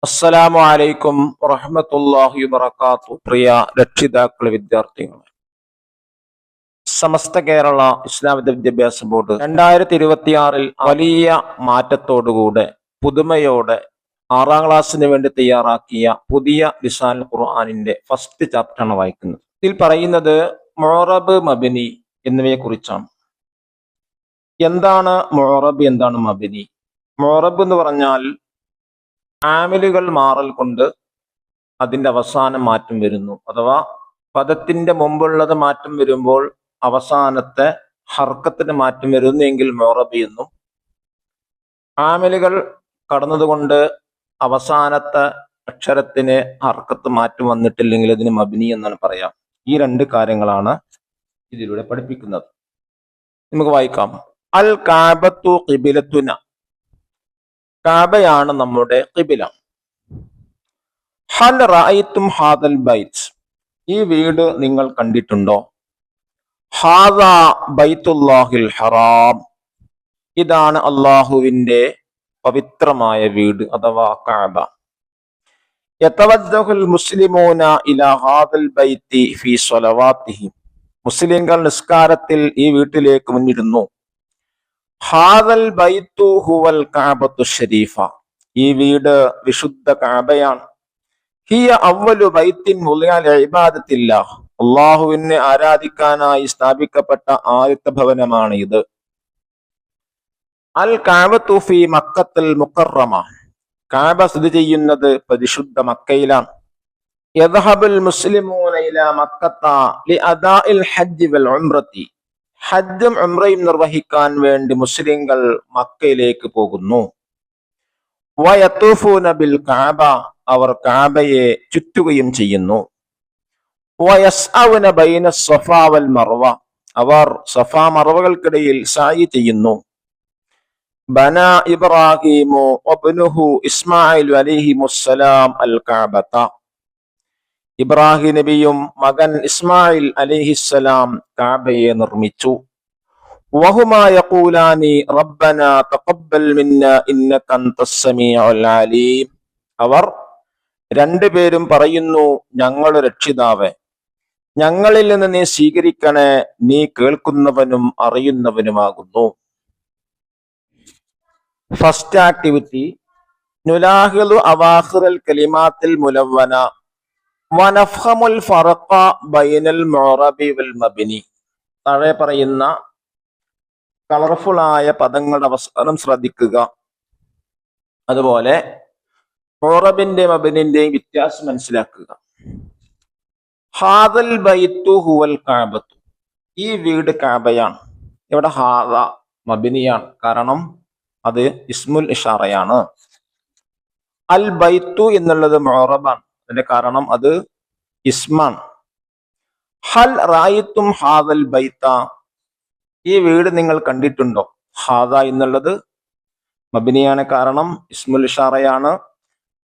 അസ്സലാമു അലൈക്കും വറഹ്മത്തുള്ളാഹി വബറകാതുഹു. പ്രിയ രക്ഷിതാക്കളെ, വിദ്യാർത്ഥികളെ, സമസ്ത കേരള ഇസ്ലാമിക വിദ്യാഭ്യാസ ബോർഡ് 2026 വലിയ മാറ്റത്തോടുകൂടെ പുതുമയോടെ 6ാം ക്ലാസ്സിന് വേണ്ടി തയ്യാറാക്കിയ പുതിയ ലിസാനുൽ ഖുർആനിന്റെ ഫസ്റ്റ് ചാപ്റ്ററാണ് വായിക്കുന്നത്. ഇതിൽ പറയുന്നത് മുഅറബ്, മബ്നി എന്നിവയെ കുറിച്ചാണ്. എന്താണ് മുഅറബ്, എന്താണ് മബ്നി? മുഅറബ് എന്ന് പറഞ്ഞാൽ ആമിലുകൾ മാറൽ കൊണ്ട് അതിന്റെ അവസാനം മാറ്റം വരുന്നു, അഥവാ പദത്തിന്റെ മുമ്പുള്ളത് മാറ്റം വരുമ്പോൾ അവസാനത്തെ ഹർക്കത്തിന് മാറ്റം വരുന്നു എങ്കിൽ മുഅറബ് എന്നും, ആമിലുകൾ കടന്നതുകൊണ്ട് അവസാനത്തെ അക്ഷരത്തിന് ഹർക്കത്ത് മാറ്റം വന്നിട്ടില്ലെങ്കിൽ അതിന് മബ്നി എന്നാണ് പറയാം. ഈ രണ്ട് കാര്യങ്ങളാണ് ഇതിലൂടെ പഠിപ്പിക്കുന്നത്. നമുക്ക് വായിക്കാം. അൽ കഅബത്തു ഖിബലത്തുന, കഅബയാണ് നമ്മുടെ ഖിബല. ഹൽ റഅയ്തും ഹാദൽ ബൈത്ത്, ഈ വീട് നിങ്ങൾ കണ്ടിട്ടുണ്ടോ? ഹാദാ ബൈത്തുല്ലാഹിൽ ഹറാം, ഇതാണ് അല്ലാഹുവിന്റെ പവിത്രമായ വീട് അഥവാ കഅബ. യതവജ്ജഹുൽ മുസ്ലിമൂന ഇലാ ഹാദൽ ബൈത്തി ഫീ സ്വലവാതിഹിം, മുസ്ലിംകൾ നിസ്കാരത്തിൽ ഈ വീട്ടിലേക്ക് മുന്നിടുന്നു. ഹാദൽ ബൈത്തു ഹുവൽ കഅബത്തു ശരീഫ, ഈ വീട് വിശുദ്ധ കഅബയാണ്. ഹിയ അവ്വലു ബൈത്തിൻ വുളിഅ ലിഇബാദത്തില്ലാഹ്, അല്ലാഹുവിനെ ആരാധിക്കാനായി സ്ഥാപിക്കപ്പെട്ട ആദ്യത്തെ ഭവനമാണ് ഇത്. അൽ കഅബത്തു ഫീ മക്കത്തുൽ മുകറമ, കഅബ സ്ഥിതി ചെയ്യുന്നത് പരിശുദ്ധ മക്കയിലാണ്. യദ്ഹബുൽ മുസ്ലിമൂന ഇലാ മക്കത്ത ലിഅദാഇൽ ഹജ്ജ് വൽ ഉംറതി, ഹജ്ജും ഉംറയും നിർവഹിക്കാൻ വേണ്ടി മുസ്ലിങ്ങൾ മക്കയിലേക്ക് പോകുന്നു. വയതൂഫൂന ബിൽ കഅബ, അവർ കഅബയെ ചുറ്റുകയും ചെയ്യുന്നു. വയസ്അവുന ബൈന സഫാ വൽ മർവ, അവർ സഫാ മർവകൾക്കിടയിൽ സഅയ് ചെയ്യുന്നു. ബനാ ഇബ്രാഹീമു വബ്നുഹു ഇസ്മാഈൽ അലൈഹിമുസ്സലാം അൽ കഅബത, ഇബ്രാഹിം നബിയും മകൻ ഇസ്മായിൽ അലൈഹിസ്സലാം കഅബയെ നിർമ്മിച്ചു. വഹുമാ യഖൂലാനി റബ്ബനാ തഖബ്ബൽ മിന്നാ ഇന്നക അൻതസ് സമീഉൽ അലീം, അവർ രണ്ടുപേരും പറയുന്നു, ഞങ്ങളുടെ രക്ഷിതാവേ, ഞങ്ങളിൽ നിന്ന് നീ സ്വീകരിക്കണേ, നീ കേൾക്കുന്നവനും അറിയുന്നവനുമാകുന്നു. ഫസ്റ്റ് ആക്ടിവിറ്റി, നുലാഹിളു അവാഖിറൽ കലിമാത്തിൽ മുലവ്വന വനഫ്ഹമുൽ ഫറഖ ബൈനൽ മുഅറബി വൽ മബ്നി. താഴെ പറയുന്ന കളർഫുൾ ആയ പദങ്ങളുടെ അവസാനം ശ്രദ്ധിക്കുക. അതുപോലെ മുഅറബിന്റെ മബ്നിന്റെയും വ്യത്യാസം മനസ്സിലാക്കുക. ഹാദൽ ബൈത്തു ഹുവൽ കഅബത്തു, ഈ വീട് കഅബയാണ്. ഇവിടെ ഹാദ മബ്നിയാണ്, കാരണം അത് ഇസ്മുൽ ഇഷാറയാണ്. അൽ ബൈത്തു എന്നുള്ളത് മുഅറബാണ്, അതിന്റെ കാരണം അത് ഇസ്മാണ്. ഹൽ റഅയ്തും ഹാദൽ ബൈത്ത, ഈ വീട് നിങ്ങൾ കണ്ടിട്ടുണ്ടോ? ഹാദ എന്നുള്ളത് മബ്നിയാണ്, കാരണം ഇസ്മുൽ ഇഷാറയാണ്.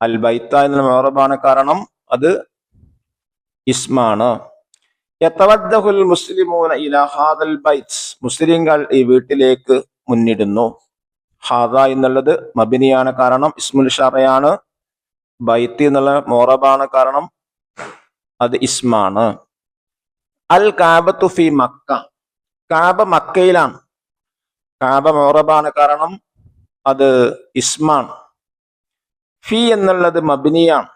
അൽ ബൈത്ത എന്നുള്ള മുഅറബാണ്, കാരണം അത് ഇസ്മാണ്. യതവജ്ജഹുൽ മുസ്ലിമൂന ഇലാ ഹാദൽ ബൈത്ത്, മുസ്ലിങ്ങൾ ഈ വീട്ടിലേക്ക് മുന്നിടുന്നു. ഹാദ എന്നുള്ളത് മബ്നിയാണ്, കാരണം ഇസ്മുൽ ഇഷാറയാണ്. ബൈത്ത് എന്നുള്ള മുഅറബാണ്, കാരണം അത് ഇസ്മാണ്. അൽ കഅബത്തു ഫി മക്ക, കഅബ മക്കയിലാണ്. കഅബ മുഅറബാണ്, കാരണം അത് ഇസ്മാണ്. ഫി എന്നുള്ളത് മബ്നിയാണ്,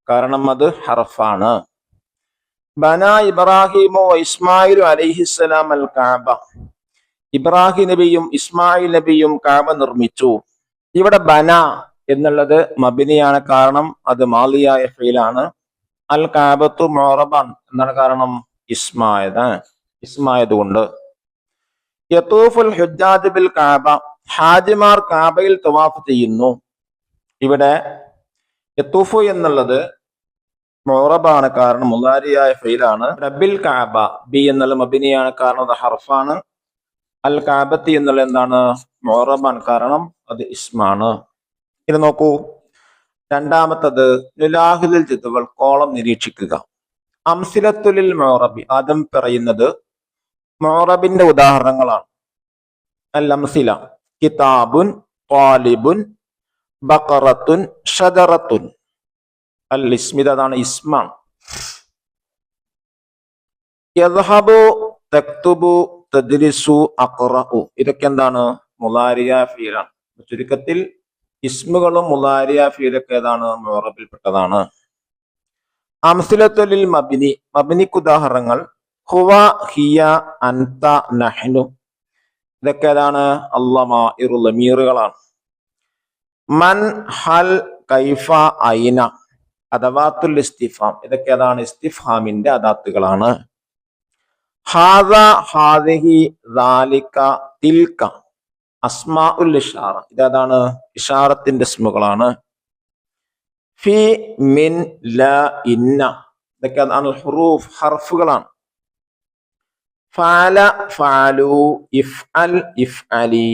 കാരണം അത് ഹർഫാണ്. ബനാ ഇബ്രാഹിമു ഇസ്മായിലു അലൈഹിസ്സലാം അൽ കഅബ, ഇബ്രാഹിം നബിയും ഇസ്മായിൽ നബിയും കഅബ നിർമ്മിച്ചു. ഇവിടെ ബന എന്നുള്ളത് മബ്നിയാണ്, കാരണം അത് മാലിയായ ഫീലാണ്. അൽ കഅബത്തു മുഅറബാൻ എന്നാണ്, കാരണം ഇസ്മായതുകൊണ്ട്. യതൂഫുൽ ഹുജ്ജാജ് ബിൽ കഅബ, ഹാജിമാർ കഅബയിൽ തവാഫ് ചെയ്യുന്നു. ഇവിടെ യതൂഫു എന്നുള്ളത് മുഅറബാണ്, കാരണം മുളാരിയായ ഫീലാണ്. ബിൽ കഅബ, ബി എന്നുള്ള മബ്നിയാണ്, കാരണം അത് ഹർഫാണ്. അൽ കഅബത്തി എന്നുള്ള എന്താണ്? മുഅറബാൻ, കാരണം അത് ഇസ്മാണ്. ഇത് നോക്കൂ. രണ്ടാമത്തത് നുലാഹിലുൽ ജദ്വൽ, കോളം നിരീക്ഷിക്കുക. അംസിലത്തുലിൽ മുഅറബി, ആദ്യം പറയുന്നത് മുഅറബിന്റെ ഉദാഹരണങ്ങളാണ്. അൽ അംസില, കിതാബുൻ, ത്വാലിബുൻ, ബഖറത്തുൻ, ഷജറത്തുൻ. അൽ ഇസ്മിത് അതാണ് ഇസ്മാണ്. യദ്ഹബു, തക്തുബു, തദ്രിസു, അഖ്റഉ ഇതൊക്കെ എന്താണ്? മുളാരിയ ഫീലാണ്. ചുരുക്കത്തിൽ ഇസ്മുകളും മുളാരിയ ഫീലൊക്കെ ഏതാണ്? മുഅറബിൽപ്പെട്ടതാണ്. അംസിലത്തുൽ മബ്നി, മബ്നിക്ക് ഉദാഹരണങ്ങൾ ഹുവ, ഹിയ, അൻത, നഹ്നു ഇതൊക്കെ ഏതാണ്? അല്ലമാഇറു ലമീറുകളാണ്. മൻ, ഹൽ, കൈഫ, ഐന അദവാത്തുൽ ഇസ്തിഫാം ഇതൊക്കെ ഏതാണ്? ഇസ്തിഫാമിന്റെ അദാത്തുകളാണ്. ഹാദ, ഹാദിഹി, ദാലിക, തിൽക അസ്മാഉൽ ഇഷാറ ഇതാണ്? ഇഷാറത്തിന്റെ ഇസ്മുകളാണ്. ഫി, മിൻ, ല, ഇന്ന ഇതൊക്കെ അതാണ്? ഹുറൂഫ് ഹർഫുകളാണ്. ഫഅല, ഫഅലു, ഇഫ്അൽ, ഇഫ്അലി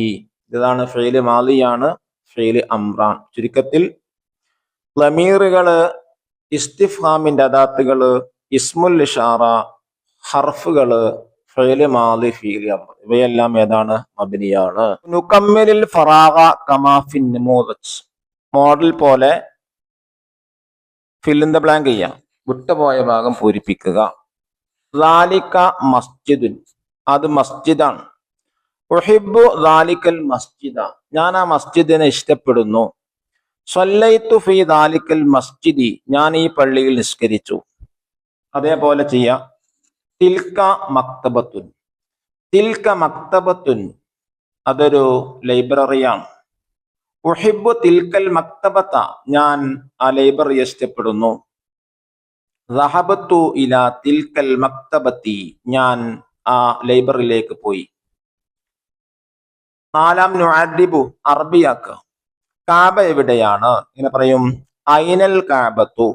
ഇതാണ്? ഫീല് മാദിയാണ്, ഫീല് അംറാൻ. ചുരുക്കത്തിൽ ലമീറുകള്, ഇസ്തിഫാമിന്റെ അദാത്തുകള്, ഇസ്മുൽ ഇഷാറ, ഹർഫുകള്, ഫീല് മാദി, ഫീല് അംർ ഇവയെല്ലാം ഏതാണ്? മബ്നിയാണ്. നുകമ്മിലിൽ ഫറാഗ കമാ ഫിൻ നമൂദജ് മോഡൽ പോലെ ഫിൽ ഇൻ ദ ബ്ലാങ്ക് ചെയ്യാം. വിട്ടുപോയ ഭാഗം പൂരിപ്പിക്കുക. ദാലിക മസ്ജിദുൻ അത് മസ്ജിദാണ്. ഉഹിബ്ബു ദാലിക്കൽ മസ്ജിദ ഞാൻ ആ മസ്ജിദിനെ ഇഷ്ടപ്പെടുന്നു. സ്വല്ലൈതു ഫീ ദാലിക്കൽ മസ്ജിദി ഞാൻ ഈ പള്ളിയിൽ നിസ്കരിച്ചു. അതേപോലെ ചെയ്യാം. തിൽക മക്തബത്തുൻ, തിൽക മക്തബത്തുൻ അതൊരു ലൈബ്രറിയാണ്. ഉഹിബ്ബു തിൽക്കൽ മക്തബത്ത ഞാൻ ആ ലൈബ്രറി ഇഷ്ടപ്പെടുന്നു. ദഹബത്തു ഇലാ തിൽക്കൽ മക്തബത്തി ഞാൻ ആ ലൈബ്രറിയിലേക്ക് പോയി. നാലാം നുഅദ്ദിബു അറബിയാക്കുക. കാബ എവിടെയാണ്? ഇങ്ങനെ പറയും ഐനൽ കാബത്തു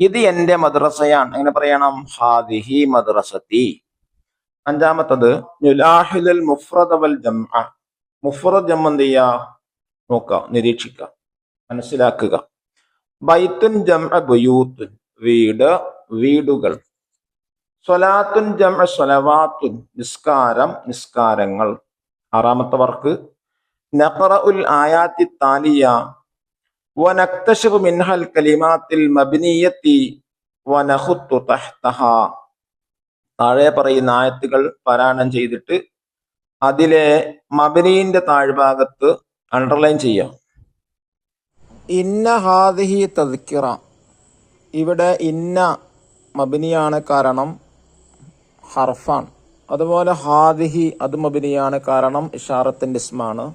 ഇത് എന്റെ മദ്രസയാണ്. എങ്ങനെ പറയണം? ഹാദിഹി മദ്രസതി. അഞ്ചാമത്തത് നുലാഹിലുൽ മുഫ്രദ വൽ ജംഅ മുഫ്രദ് ജം എന്ത് ചെയ്യുക? നോക്കുക, നിരീക്ഷിക്കുക, മനസ്സിലാക്കുക. ബൈത്തുൻ ജംഅ ബുയൂത്തുൻ വീട്, വീടുകൾ. സ്വലാത്തുൻ ജംഅ സ്വലവാത്തുൻ നിസ്കാരം, നിസ്കാരങ്ങൾ. ആറാമത്തെ വർക്ക് നഖറഉൽ ആയാത്തി താലിയ വനക്തശിഫു മിൻഹൽ കലിമാത്തിൽ മബ്നിയത്തി വനഖുത്തു തഹ്തഹാ താഴെ പറയുന്ന ആയത്തുകൾ പാരായണം ചെയ്തിട്ട് അതിലെ മബ്നിയുടെ താഴ്ഭാഗത്ത് അണ്ടർലൈൻ ചെയ്യാം. ഇന്ന ഹാദിഹി തദ്കിറ ഇവിടെ ഇന്ന മബ്നിയാണ്, കാരണം ഹർഫാണ്. അതുപോലെ ഹാദിഹി അത് മബ്നിയാണ്, കാരണം ഇഷാറത്തിന്റെ ഇസ്മാണ്.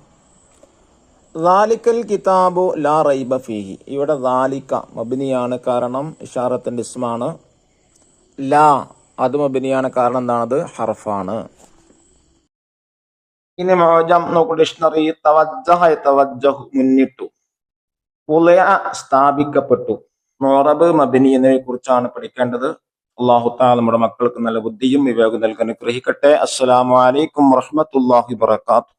ദാലിക്കൽ കിതാബു ലാ റൈബ ഫീഹി ഇവിടെ ദാലിക മബ്നിയാണ്, കാരണം ഇഷാറത്തിന്റെ ഇസ്മാണ്. ലാ അത് മബ്നിയാണ്, കാരണം എന്താണത്? ഹർഫാണ്. ഇനി മുഅ്ജം നോക്കൂ. ഡിക്ഷണറി തവജ്ജഹ യതവജ്ജഹു മുന്നിട്ടു, വുളിഅ സ്ഥാപിക്കപ്പെട്ടു, മുഅറബ് മബ്നി എന്നിവയെ കുറിച്ചാണ് പഠിക്കേണ്ടത്. അല്ലാഹു തആല നമ്മുടെ മക്കൾക്ക് നല്ല ബുദ്ധിയും വിവേകവും നൽകാൻ അനുഗ്രഹിക്കട്ടെ. അസ്സലാമു അലൈക്കും വറഹ്മത്തുള്ളാഹി വബറകാതുഹു.